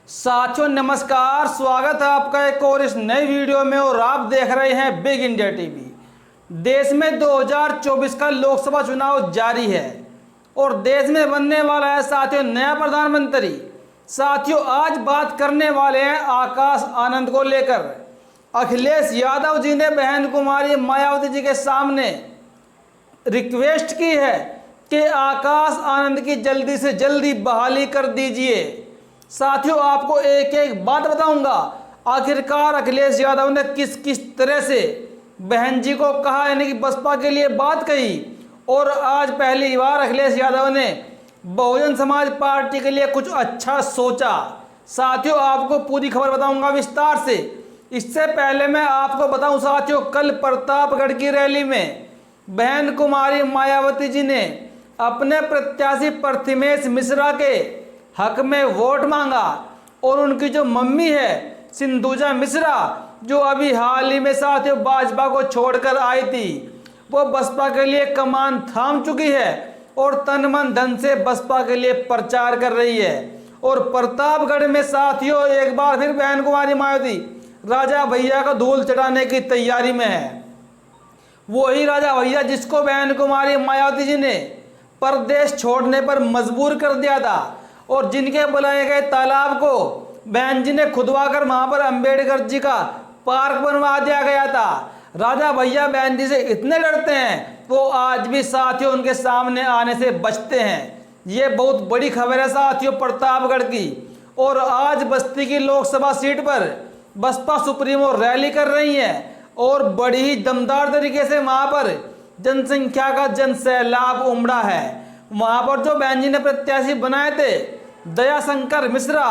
साथियों नमस्कार, स्वागत है आपका एक और इस नई वीडियो में और आप देख रहे हैं बिग इंडिया टीवी। देश में 2024 का लोकसभा चुनाव जारी है और देश में बनने वाला है साथियों नया प्रधानमंत्री। साथियों आज बात करने वाले हैं आकाश आनंद को लेकर। अखिलेश यादव जी ने बहन कुमारी मायावती जी के सामने रिक्वेस्ट की है कि आकाश आनंद की जल्दी से जल्दी बहाली कर दीजिए। साथियों आपको एक एक बात बताऊंगा, आखिरकार अखिलेश यादव ने किस किस तरह से बहन जी को कहा, यानी कि बसपा के लिए बात कही। और आज पहली बार अखिलेश यादव ने बहुजन समाज पार्टी के लिए कुछ अच्छा सोचा। साथियों आपको पूरी खबर बताऊंगा विस्तार से। इससे पहले मैं आपको बताऊं साथियों, कल प्रतापगढ़ की रैली में बहन कुमारी मायावती जी ने अपने प्रत्याशी प्रथमेश मिश्रा के हक में वोट मांगा और उनकी जो मम्मी है सिंधुजा मिश्रा, जो अभी हाल ही में साथियों भाजपा को छोड़कर आई थी, वो बसपा के लिए कमान थाम चुकी है और तन मन धन से बसपा के लिए प्रचार कर रही है। और प्रतापगढ़ में साथियों एक बार फिर बहन कुमारी मायावती राजा भैया का धूल चढ़ाने की तैयारी में है। वही राजा भैया जिसको बहन कुमारी मायावती जी ने प्रदेश छोड़ने पर मजबूर कर दिया था और जिनके बुलाए गए तालाब को बहन जी ने खुदवाकर वहां पर अंबेडकर जी का पार्क बनवा दिया गया था। राजा भैया बहन जी से इतने डरते हैं वो आज भी साथियों उनके सामने आने से बचते हैं। ये बहुत बड़ी खबर है साथियों प्रतापगढ़ की। और आज बस्ती की लोकसभा सीट पर बसपा सुप्रीमो रैली कर रही है और बड़ी ही दमदार तरीके से वहां पर जनसंख्या का जनसैलाब उमड़ा है। वहां पर जो बहन जी ने प्रत्याशी बनाए थे दयाशंकर मिश्रा,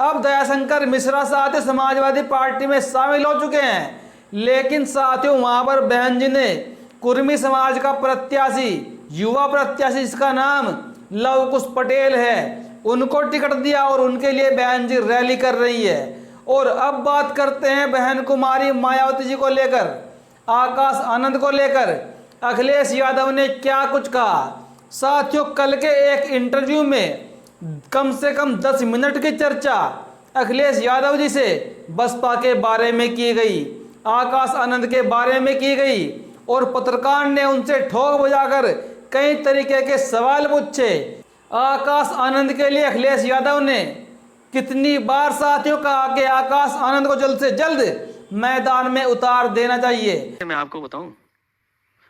अब दयाशंकर मिश्रा साथियों समाजवादी पार्टी में शामिल हो चुके हैं। लेकिन साथियों वहां पर बहन जी ने कुर्मी समाज का प्रत्याशी, युवा प्रत्याशी जिसका नाम लव कुश पटेल है, उनको टिकट दिया और उनके लिए बहन जी रैली कर रही है। और अब बात करते हैं बहन कुमारी मायावती जी को लेकर, आकाश आनंद को लेकर अखिलेश यादव ने क्या कुछ कहा। साथियों कल के एक इंटरव्यू में कम से कम 10 मिनट की चर्चा अखिलेश यादव जी से बसपा के बारे में की गई, आकाश आनंद के बारे में की गई और पत्रकार ने उनसे ठोक बजाकर कई तरीके के सवाल पूछे। आकाश आनंद के लिए अखिलेश यादव ने कितनी बार साथियों कहा कि आकाश आनंद को जल्द से जल्द मैदान में उतार देना चाहिए। मैं आपको बताऊं,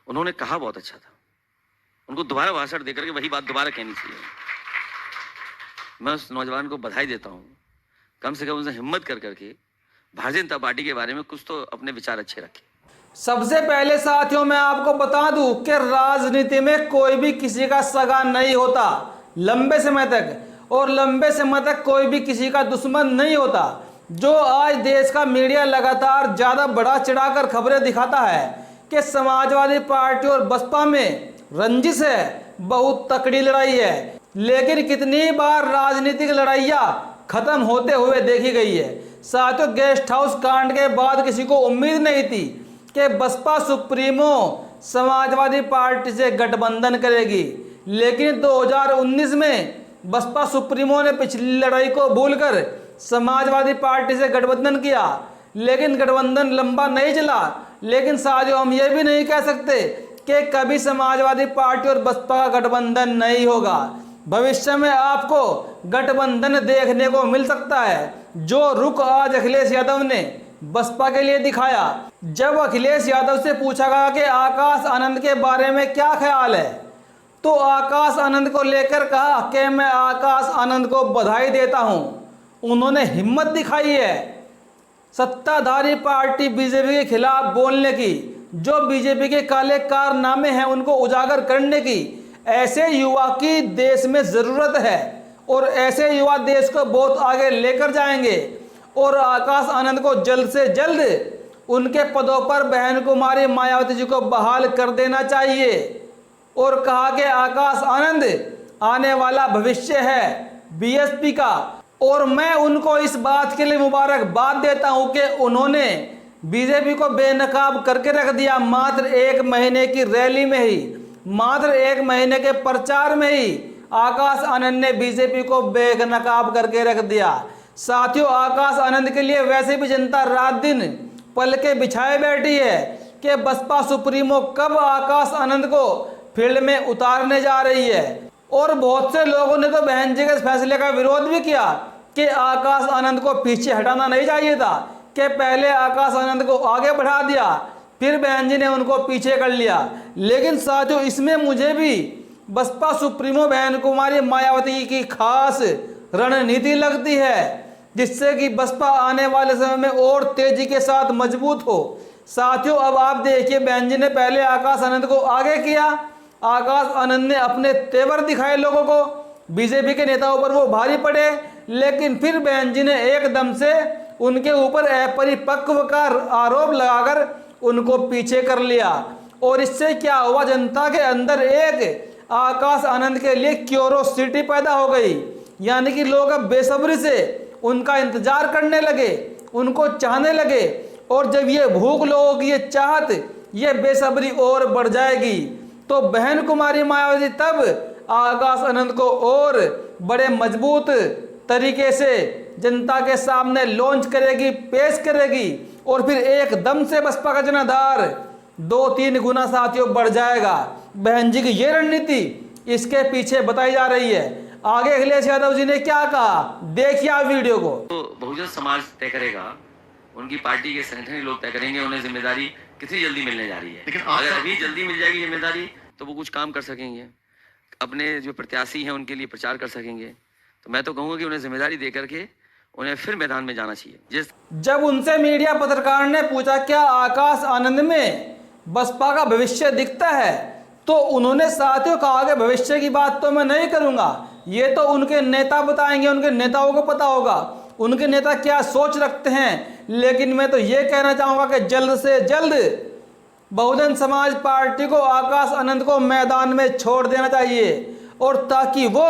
उन्होंने कहा बहुत अच्छा था, उनको दोबारा भाषण देकर के वही बात दोबारा कहनी चाहिए। मैं उस नौजवान को बधाई देता हूं, कम से कम उसने हिम्मत कर करके भारतीय जनता पार्टी के बारे में कुछ तो अपने विचार अच्छे रखे। सबसे पहले साथियों मैं आपको बता दूं कि राजनीति में कोई भी किसी का सगा नहीं होता लंबे समय तक, और लंबे समय तक कोई भी किसी का दुश्मन नहीं होता। जो आज देश का मीडिया लगातार ज्यादा बढ़ा चढ़ाकर खबरें दिखाता है कि समाजवादी पार्टी और बसपा में रंजिश है, बहुत तकड़ी लड़ाई है, लेकिन कितनी बार राजनीतिक लड़ाइयाँ खत्म होते हुए देखी गई है। साथियों गेस्ट हाउस कांड के बाद किसी को उम्मीद नहीं थी कि बसपा सुप्रीमो समाजवादी पार्टी से गठबंधन करेगी, लेकिन 2019 में बसपा सुप्रीमो ने पिछली लड़ाई को भूलकर समाजवादी पार्टी से गठबंधन किया, लेकिन गठबंधन लंबा नहीं चला। लेकिन साथियों हम ये भी नहीं कह सकते कि कभी समाजवादी पार्टी और बसपा का गठबंधन नहीं होगा। भविष्य में आपको गठबंधन देखने को मिल सकता है, जो रुख आज अखिलेश यादव ने बसपा के लिए दिखाया। जब अखिलेश यादव से पूछा गया कि आकाश आनंद के बारे में क्या ख्याल है, तो आकाश आनंद को लेकर कहा कि मैं आकाश आनंद को बधाई देता हूं, उन्होंने हिम्मत दिखाई है सत्ताधारी पार्टी बीजेपी के खिलाफ बोलने की, जो बीजेपी के काले कारनामे हैं उनको उजागर करने की। ऐसे युवा की देश में ज़रूरत है और ऐसे युवा देश को बहुत आगे लेकर जाएंगे। और आकाश आनंद को जल्द से जल्द उनके पदों पर बहन कुमारी मायावती जी को बहाल कर देना चाहिए। और कहा कि आकाश आनंद आने वाला भविष्य है बीएसपी का, और मैं उनको इस बात के लिए मुबारकबाद देता हूं कि उन्होंने बीजेपी को बेनकाब करके रख दिया। मात्र 1 महीने की रैली में ही, मात्र 1 महीने के प्रचार में ही आकाश आनंद ने बीजेपी को बेनकाब करके रख दिया। साथियों, आकाश आनंद के लिए वैसे भी जनता रात दिन पल के बिछाए बैठी है कि बसपा सुप्रीमो कब आकाश आनंद को फील्ड में उतारने जा रही है। और बहुत से लोगों ने तो बहन जी के इस फैसले का विरोध भी किया कि आकाश आनंद को पीछे हटाना नहीं चाहिए था, कि पहले आकाश आनंद को आगे बढ़ा दिया, फिर बहन जी ने उनको पीछे कर लिया। लेकिन साथियों, इसमें मुझे भी बसपा सुप्रीमो बहन कुमारी मायावती की खास रणनीति लगती है, जिससे कि बसपा आने वाले समय में और तेजी के साथ मजबूत हो। साथियों, अब आप देखिए, बहन जी ने पहले आकाश आनंद को आगे किया, आकाश आनंद ने अपने तेवर दिखाए लोगों को, बीजेपी के नेताओं पर वो भारी पड़े, लेकिन फिर बहन जी ने एकदम से उनके ऊपर अपरिपक्व का आरोप लगाकर उनको पीछे कर लिया। और इससे क्या हुआ, जनता के अंदर एक आकाश आनंद के लिए क्यूरोसिटी पैदा हो गई, यानी कि लोग अब बेसब्री से उनका इंतजार करने लगे, उनको चाहने लगे। और जब ये भूख लोगों की, ये चाहत, ये बेसब्री और बढ़ जाएगी, तो बहन कुमारी मायावती तब आकाश आनंद को और बड़े मजबूत तरीके से जनता के सामने लॉन्च करेगी, पेश करेगी, और फिर एकदम से बसपा का जनाधार 2-3 गुना साथियों बढ़ जाएगा। बहन जी की ये रणनीति इसके पीछे बताई जा रही है। आगे अखिलेश यादव जी ने क्या कहा, देखिए आप वीडियो को। तो बहुजन समाज तय करेगा, उनकी पार्टी के संगठन लोग तय करेंगे उन्हें जिम्मेदारी कितनी जल्दी मिलने जा रही है। लेकिन अगर अभी जल्दी मिल जाएगी जिम्मेदारी तो वो कुछ काम कर सकेंगे, अपने जो प्रत्याशी हैं उनके लिए प्रचार कर सकेंगे। तो मैं तो कहूँगा कि उन्हें जिम्मेदारी दे करके उन्हें फिर मैदान में जाना चाहिए। जब उनसे मीडिया पत्रकार ने पूछा क्या आकाश आनंद में बसपा का भविष्य दिखता है, तो उन्होंने साथियों कहा कि भविष्य की बात तो मैं नहीं करूंगा, ये तो उनके नेता बताएंगे, उनके नेताओं को पता होगा उनके नेता क्या सोच रखते हैं। लेकिन मैं तो ये कहना चाहूँगा कि जल्द से जल्द बहुजन समाज पार्टी को आकाश आनंद को मैदान में छोड़ देना चाहिए, और ताकि वो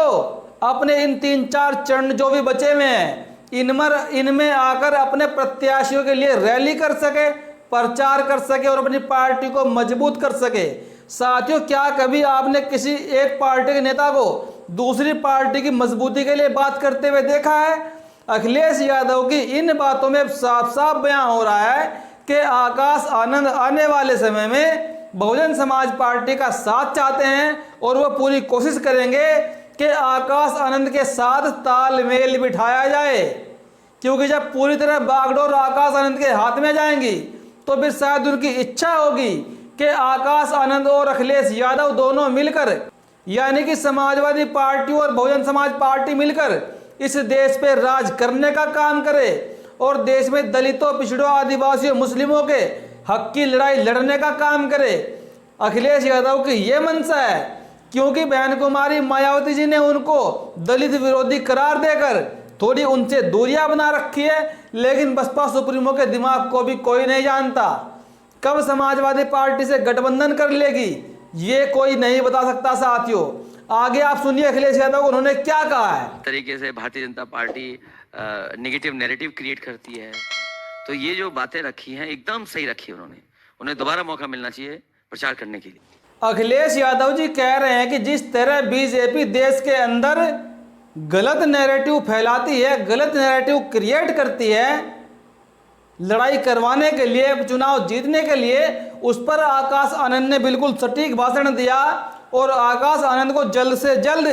अपने इन 3-4 चरण जो भी बचे हुए हैं इनमें आकर अपने प्रत्याशियों के लिए रैली कर सके, प्रचार कर सके और अपनी पार्टी को मजबूत कर सके। साथियों, क्या कभी आपने किसी एक पार्टी के नेता को दूसरी पार्टी की मजबूती के लिए बात करते हुए देखा है? अखिलेश यादव की इन बातों में साफ साफ बयान हो रहा है कि आकाश आनंद आने वाले समय में बहुजन समाज पार्टी का साथ चाहते हैं, और वह पूरी कोशिश करेंगे कि आकाश आनंद के साथ तालमेल बिठाया जाए, क्योंकि जब पूरी तरह बागडोर आकाश आनंद के हाथ में जाएंगी तो फिर शायद उनकी इच्छा होगी कि आकाश आनंद और अखिलेश यादव दोनों मिलकर, यानी कि समाजवादी पार्टी और बहुजन समाज पार्टी मिलकर इस देश पे राज करने का काम करे, और देश में दलितों, पिछड़ों, आदिवासियों, मुस्लिमों के हक की लड़ाई लड़ने का काम करे। अखिलेश यादव की ये मंशा है, क्योंकि बहन कुमारी मायावती जी ने उनको दलित विरोधी करार देकर थोड़ी उनसे दूरियां बना रखी है। लेकिन बसपा सुप्रीमो के दिमाग को भी कोई नहीं जानता, कब समाजवादी पार्टी से गठबंधन कर लेगी ये कोई नहीं बता सकता। साथियों, आगे आप सुनिए अखिलेश यादव उन्होंने क्या कहा है। तरीके से Bharatiya Janata party negative narrative create करती है, तो ये जो बातें रखी हैं एकदम सही रखी है उन्होंने, उन्हें दोबारा मौका मिलना चाहिए प्रचार करने के लिए। अखिलेश यादव जी कह रहे हैं कि जिस तरह बीजेपी देश के अंदर गलत नैरेटिव फैलाती है, गलत नैरेटिव क्रिएट करती है लड़ाई करवाने के लिए, चुनाव जीतने के लिए, उस पर आकाश आनंद ने बिल्कुल सटीक भाषण दिया, और आकाश आनंद को जल्द से जल्द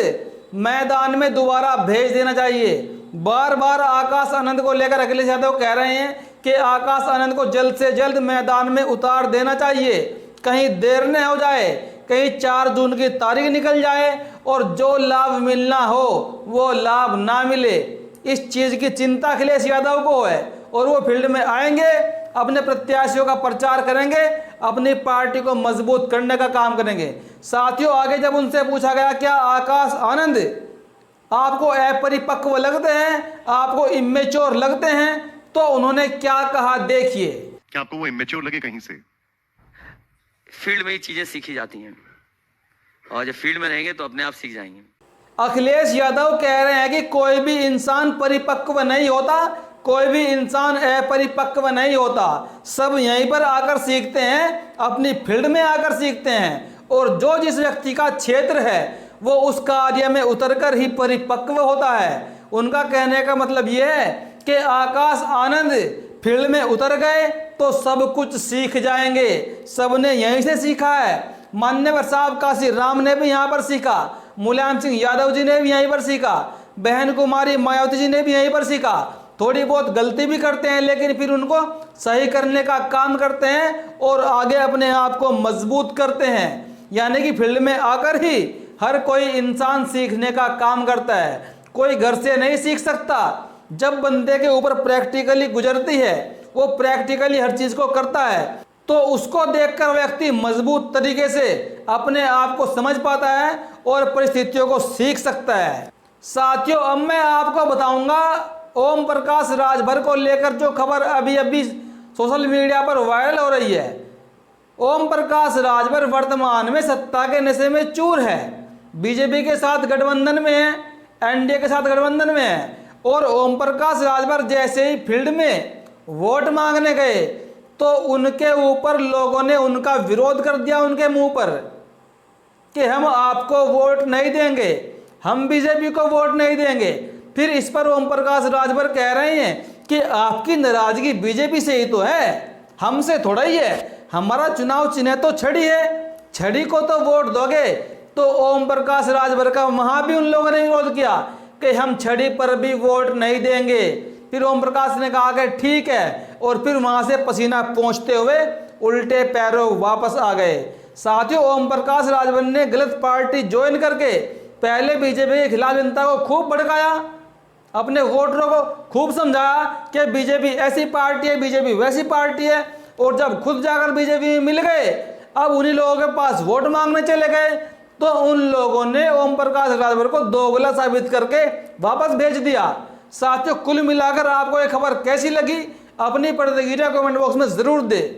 मैदान में दोबारा भेज देना चाहिए। बार बार आकाश आनंद को लेकर अखिलेश यादव कह रहे हैं कि आकाश आनंद को जल्द से जल्द मैदान में उतार देना चाहिए, कहीं देर न हो जाए, कहीं 4 जून की तारीख निकल जाए और जो लाभ मिलना हो वो लाभ ना मिले। इस चीज़ की चिंता अखिलेश यादव को है, और वो फील्ड में आएंगे, अपने प्रत्याशियों का प्रचार करेंगे, अपनी पार्टी को मजबूत करने का काम करेंगे। साथियों, आगे जब उनसे पूछा गया क्या आकाश आनंद आपको अपरिपक्व लगते हैं, आपको इमेच्योर लगते हैं, तो उन्होंने क्या कहा देखिए। क्या आपको वो इमेच्योर लगे कहीं से? फील्ड में ही चीजें सीखी जाती हैं, और जब फील्ड में रहेंगे तो अपने आप सीख जाएंगे। अखिलेश यादव कह रहे हैं कि कोई भी इंसान परिपक्व नहीं होता, कोई भी इंसान अपरिपक्व नहीं होता, सब यहीं पर आकर सीखते हैं, अपनी फील्ड में आकर सीखते हैं, और जो जिस व्यक्ति का क्षेत्र है वो उस कार्य में उतरकर ही परिपक्व होता है, उनका कहने का मतलब ये है कि आकाश आनंद फील्ड में उतर गए तो सब कुछ सीख जाएंगे। सबने यहीं से सीखा है। मान्यवर साहब काशी राम ने भी यहाँ पर सीखा, मुलायम सिंह यादव जी ने भी यहीं पर सीखा, बहन कुमारी मायावती जी ने भी यहीं पर सीखा। थोड़ी बहुत गलती भी करते हैं लेकिन फिर उनको सही करने का काम करते हैं और आगे अपने आप को मजबूत करते हैं। यानी कि फील्ड में आकर ही हर कोई इंसान सीखने का काम करता है, कोई घर से नहीं सीख सकता। जब बंदे के ऊपर प्रैक्टिकली गुजरती है, वो प्रैक्टिकली हर चीज को करता है, तो उसको देखकर व्यक्ति मजबूत तरीके से अपने आप को समझ पाता है और परिस्थितियों को सीख सकता है। साथियों, अब मैं आपको बताऊंगा ओम प्रकाश राजभर को लेकर जो खबर अभी अभी सोशल मीडिया पर वायरल हो रही है। ओम प्रकाश राजभर वर्तमान में सत्ता के नशे में चूर है, बीजेपी के साथ गठबंधन में है, एनडीए के साथ गठबंधन में है। और ओम प्रकाश राजभर जैसे ही फील्ड में वोट मांगने गए तो उनके ऊपर लोगों ने उनका विरोध कर दिया उनके मुंह पर कि हम आपको वोट नहीं देंगे, हम बीजेपी को वोट नहीं देंगे। फिर इस पर ओम प्रकाश राजभर कह रहे हैं कि आपकी नाराजगी बीजेपी से ही तो है, हमसे थोड़ा ही है। हमारा चुनाव चिन्ह तो छड़ी है, छड़ी को तो वोट दोगे। तो ओम प्रकाश राजभर का वहां भी उन लोगों ने विरोध किया कि हम छड़ी पर भी वोट नहीं देंगे। फिर ओम प्रकाश ने कहा कि ठीक है, और फिर वहां से पसीना पोंछते हुए उल्टे पैरों वापस आ गए। साथियों, ओम प्रकाश राजभर ने गलत पार्टी ज्वाइन करके पहले बीजेपी के खिलाफ जनता को खूब भड़काया, अपने वोटरों को खूब समझाया कि बीजेपी ऐसी पार्टी है, बीजेपी वैसी पार्टी है। और जब खुद जाकर बीजेपी में मिल गए, अब उन्हीं लोगों के पास वोट मांगने चले गए, तो उन लोगों ने ओम प्रकाश राजभर को दोगला साबित करके वापस भेज दिया। साथियों, कुल मिलाकर आपको ये खबर कैसी लगी, अपनी प्रतिक्रिया कमेंट बॉक्स में जरूर दें।